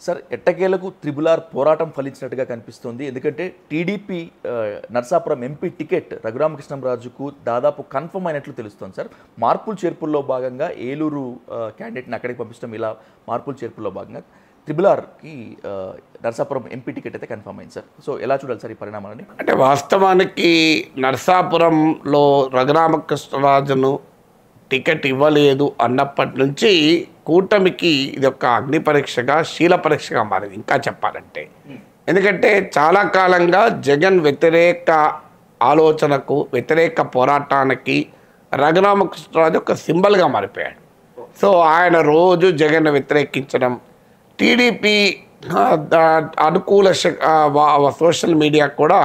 Sir ఎట్టకేలకు triple-are పోరాటం ఫలించినట్టుగా కనిపిస్తోంది. ఎందుకంటే టీడీపీ నర్సాపురం ఎంపీ టికెట్ రఘురామకృష్ణంరాజుకు దాదాపు కన్ఫర్మ్ అయినట్లు తెలుస్తోంది సార్. మార్పులు చేర్పుల్లో భాగంగా ఏలూరు క్యాండిడేట్ని అక్కడికి పంపించడం, ఇలా మార్పులు చేర్పుల్లో భాగంగా త్రిబుల్-ఆర్కి నర్సాపురం ఎంపీ టికెట్ అయితే కన్ఫర్మ్ అయింది సార్. సో ఎలా చూడాలి సార్ ఈ పరిణామాలని? అంటే వాస్తవానికి నర్సాపురంలో రఘురామకృష్ణరాజును టికెట్ ఇవ్వలేదు అన్నప్పటి నుంచి కూటమికి ఇది ఒక అగ్ని పరీక్షగా, శీల పరీక్షగా మారింది ఇంకా చెప్పాలంటే. ఎందుకంటే చాలా కాలంగా జగన్ వ్యతిరేక ఆలోచనకు, వ్యతిరేక పోరాటానికి రఘురామకృష్ణరాజు ఒక సింబల్గా మారిపోయాడు. సో ఆయన రోజు జగన్ వ్యతిరేకించడం, టీడీపీ అనుకూల సోషల్ మీడియా కూడా,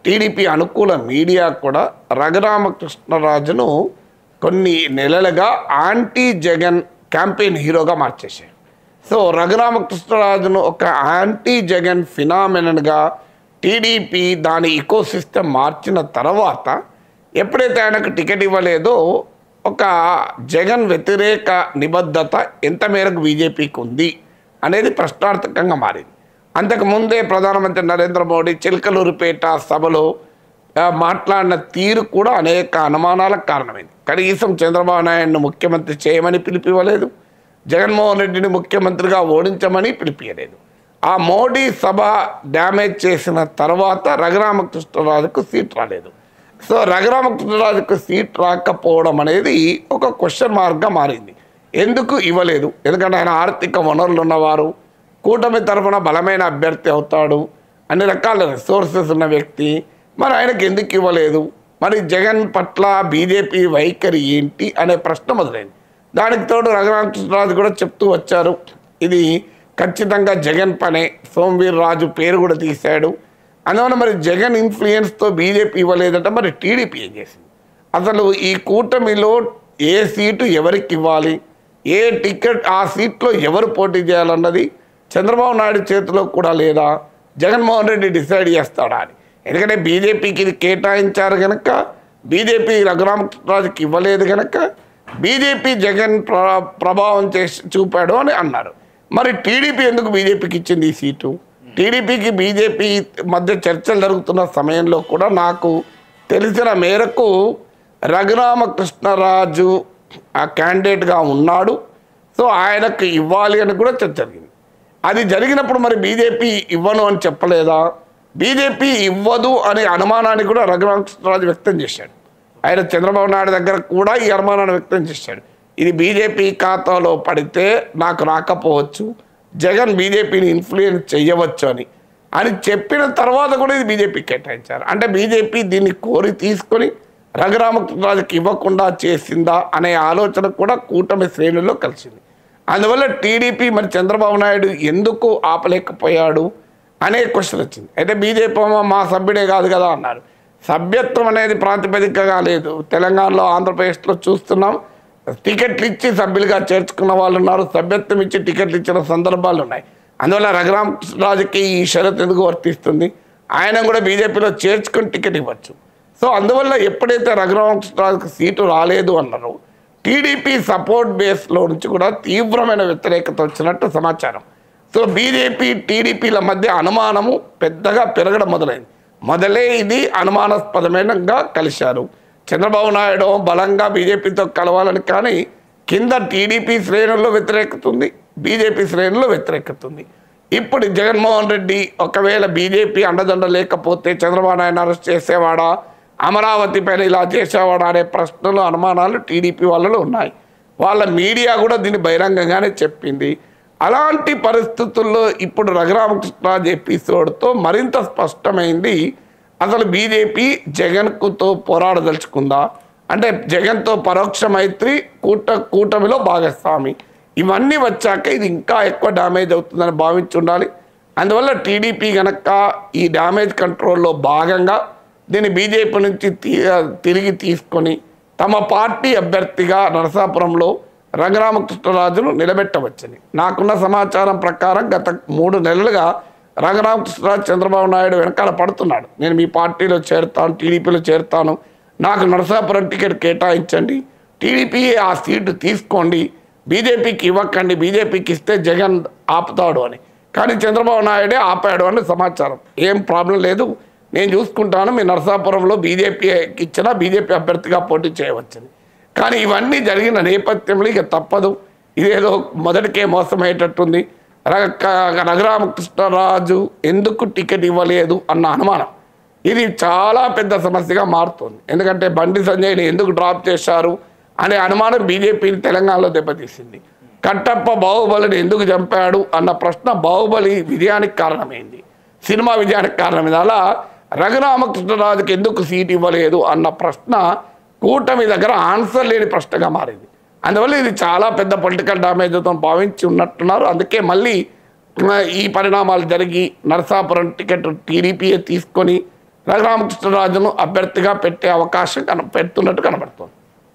టీడీపీ అనుకూల మీడియా కూడా రఘురామకృష్ణరాజును కొన్ని నెలలుగా యాంటీ జగన్ క్యాంపెయిన్ హీరోగా మార్చేశారు. సో రఘురామకృష్ణరాజును ఒక యాంటీ జగన్ ఫినామినన్గా టీడీపీ దాని ఇకోసిస్టమ్ మార్చిన తర్వాత ఎప్పుడైతే ఆయనకు టికెట్ ఇవ్వలేదో ఒక జగన్ వ్యతిరేక నిబద్ధత ఎంత మేరకు బీజేపీకి ఉంది అనేది ప్రశ్నార్థకంగా మారింది. అంతకుముందే ప్రధానమంత్రి నరేంద్ర మోడీ చిలకలూరిపేట సభలో మాట్లాడిన తీరు కూడా అనేక అనుమానాలకు కారణమైంది. కనీసం చంద్రబాబు నాయుడును ముఖ్యమంత్రి చేయమని పిలిపివ్వలేదు, జగన్మోహన్ రెడ్డిని ముఖ్యమంత్రిగా ఓడించమని పిలిపియలేదు. ఆ మోడీ సభ డ్యామేజ్ చేసిన తర్వాత రఘురామకృష్ణరాజుకు సీట్ రాలేదు. సో రఘురామకృష్ణరాజుకు సీట్ రాకపోవడం అనేది ఒక క్వశ్చన్ మార్క్గా మారింది. ఎందుకు ఇవ్వలేదు? ఎందుకంటే ఆయన ఆర్థిక వనరులు ఉన్నవారు, కూటమి తరఫున బలమైన అభ్యర్థి అవుతాడు, అన్ని రకాల రిసోర్సెస్ ఉన్న వ్యక్తి, మరి ఆయనకు ఎందుకు ఇవ్వలేదు? మరి జగన్ పట్ల బీజేపీ వైఖరి ఏంటి అనే ప్రశ్న మొదలైంది. దానికి తోడు రఘురామకృష్ణరాజు కూడా చెప్తూ వచ్చారు, ఇది ఖచ్చితంగా జగన్ పనే, సోమవీర్ రాజు పేరు కూడా తీశాడు. అందువల్ల మరి జగన్ ఇన్ఫ్లుయెన్స్తో బీజేపీ ఇవ్వలేదంటే మరి టీడీపీ ఏం చేసింది? అసలు ఈ కూటమిలో ఏ సీటు ఎవరికి ఇవ్వాలి, ఏ టికెట్ ఆ సీట్లో ఎవరు పోటీ చేయాలన్నది చంద్రబాబు నాయుడు చేతిలో కూడా లేదా, జగన్మోహన్ రెడ్డి డిసైడ్ చేస్తాడా అని. ఎందుకంటే బీజేపీకి ఇది కేటాయించారు కనుక, బీజేపీ రఘురామకృష్ణరాజుకి ఇవ్వలేదు కనుక బీజేపీ జగన్ ప్రభావం చేసి చూపాడు అని అన్నారు. మరి టీడీపీ ఎందుకు బీజేపీకి ఇచ్చింది ఈ సీటు? టీడీపీకి బీజేపీ మధ్య చర్చలు జరుగుతున్న సమయంలో కూడా నాకు తెలిసిన మేరకు రఘురామకృష్ణరాజు ఆ క్యాండిడేట్గా ఉన్నాడు, సో ఆయనకు ఇవ్వాలి అని కూడా చర్చ జరిగింది. అది జరిగినప్పుడు మరి బీజేపీ ఇవ్వను అని చెప్పలేదా? బీజేపీ ఇవ్వదు అనే అనుమానాన్ని కూడా రఘురామకృష్ణరాజు వ్యక్తం చేశాడు. ఆయన చంద్రబాబు నాయుడు దగ్గర కూడా ఈ అనుమానాన్ని వ్యక్తం చేశాడు. ఇది బీజేపీ ఖాతాలో పడితే నాకు రాకపోవచ్చు, జగన్ బీజేపీని ఇన్ఫ్లుయెన్స్ చేయవచ్చు అని చెప్పిన తర్వాత కూడా ఇది బీజేపీ కేటాయించారు. అంటే బీజేపీ దీన్ని కోరి తీసుకొని రఘురామకృష్ణరాజుకి ఇవ్వకుండా చేసిందా అనే ఆలోచన కూడా కూటమి శ్రేణుల్లో కలిసింది. అందువల్ల టీడీపీ మరి చంద్రబాబు నాయుడు ఎందుకు ఆపలేకపోయాడు అనే క్వశ్చన్ వచ్చింది. అయితే బీజేపీ మా సభ్యుడే కాదు కదా అన్నారు. సభ్యత్వం అనేది ప్రాతిపదికగా లేదు. తెలంగాణలో, ఆంధ్రప్రదేశ్లో చూస్తున్నాం, టికెట్లు ఇచ్చి సభ్యులుగా చేర్చుకున్న వాళ్ళు ఉన్నారు, సభ్యత్వం ఇచ్చి టికెట్లు ఇచ్చిన సందర్భాలు ఉన్నాయి. అందువల్ల రఘురామకృష్ణరాజుకి ఈ షరతు ఎందుకు వర్తిస్తుంది? ఆయన కూడా బీజేపీలో చేర్చుకుని టికెట్ ఇవ్వచ్చు. సో అందువల్ల ఎప్పుడైతే రఘురామకృష్ణరాజుకి సీటు రాలేదు అన్నారో టీడీపీ సపోర్ట్ బేస్లో నుంచి కూడా తీవ్రమైన వ్యతిరేకత వచ్చినట్టు సమాచారం. సో బీజేపీ టీడీపీల మధ్య అనుమానము పెద్దగా పెరగడం మొదలే ఇది అనుమానాస్పదమైనగా కలిశారు. చంద్రబాబు నాయుడు బలంగా బీజేపీతో కలవాలని, కానీ కింద టీడీపీ శ్రేణుల్లో వ్యతిరేకత ఉంది, బీజేపీ శ్రేణుల్లో వ్యతిరేకత ఉంది. ఇప్పుడు జగన్మోహన్ రెడ్డి ఒకవేళ బీజేపీ అండదండ లేకపోతే చంద్రబాబు నాయుడు అరెస్ట్ చేసేవాడా, అమరావతి పైన ఇలా చేసేవాడా అనే ప్రశ్నలు, అనుమానాలు టీడీపీ వాళ్ళలో ఉన్నాయి. వాళ్ళ మీడియా కూడా దీన్ని బహిరంగంగానే చెప్పింది. అలాంటి పరిస్థితుల్లో ఇప్పుడు రఘురామకృష్ణరాజు ఎపిసోడ్తో మరింత స్పష్టమైంది అసలు బీజేపీ జగన్తో పోరాడదలుచుకుందా, అంటే జగన్తో పరోక్ష మైత్రి, కూటమిలో భాగస్వామి, ఇవన్నీ వచ్చాక ఇది ఇంకా ఎక్కువ డ్యామేజ్ అవుతుందని భావించి ఉండాలి. అందువల్ల టీడీపీ కనుక ఈ డ్యామేజ్ కంట్రోల్లో భాగంగా దీన్ని బీజేపీ నుంచి తిరిగి తీసుకొని తమ పార్టీ అభ్యర్థిగా నరసాపురంలో రఘురామకృష్ణరాజును నిలబెట్టవచ్చని నాకున్న సమాచారం ప్రకారం గత 3 నెలలుగా రఘురామకృష్ణరాజు చంద్రబాబు నాయుడు వెనకాల పడుతున్నాడు. నేను మీ పార్టీలో చేరుతాను, టీడీపీలో చేరుతాను, నాకు నరసాపురం టికెట్ కేటాయించండి, టీడీపీ ఆ సీటు తీసుకోండి, బీజేపీకి ఇవ్వకండి, బీజేపీకి ఇస్తే జగన్ ఆపుతాడు అని. కానీ చంద్రబాబు నాయుడే ఆపాడు అని సమాచారం. ఏం ప్రాబ్లం లేదు, నేను చూసుకుంటాను, మీ నరసాపురంలో బీజేపీకి ఇచ్చినా బీజేపీ అభ్యర్థిగా పోటీ చేయవచ్చని. కానీ ఇవన్నీ జరిగిన నేపథ్యంలో ఇక తప్పదు, ఇదేదో మొదటికే మోసమయ్యేటట్టుంది. రఘురామకృష్ణరాజు ఎందుకు టికెట్ ఇవ్వలేదు అన్న అనుమానం ఇది చాలా పెద్ద సమస్యగా మారుతుంది. ఎందుకంటే బండి సంజయ్ని ఎందుకు డ్రాప్ చేశారు అనే అనుమానం బీజేపీని తెలంగాణలో దెబ్బతీసింది. కట్టప్ప బాహుబలిని ఎందుకు చంపాడు అన్న ప్రశ్న బాహుబలి విజయానికి కారణమైంది, సినిమా విజయానికి కారణమైంది. అలా రఘురామకృష్ణరాజుకి ఎందుకు సీట్ ఇవ్వలేదు అన్న ప్రశ్న కూటమి దగ్గర ఆన్సర్ లేని ప్రశ్నగా మారింది. అందువల్ల ఇది చాలా పెద్ద పొలిటికల్ డ్యామేజ్తో భావించి ఉన్నట్టున్నారు. అందుకే మళ్ళీ ఈ పరిణామాలు జరిగి నరసాపురం టికెట్ టీడీపీఏ తీసుకొని రఘురామకృష్ణరాజును అభ్యర్థిగా పెట్టే అవకాశం పెడుతున్నట్టు కనబడుతుంది.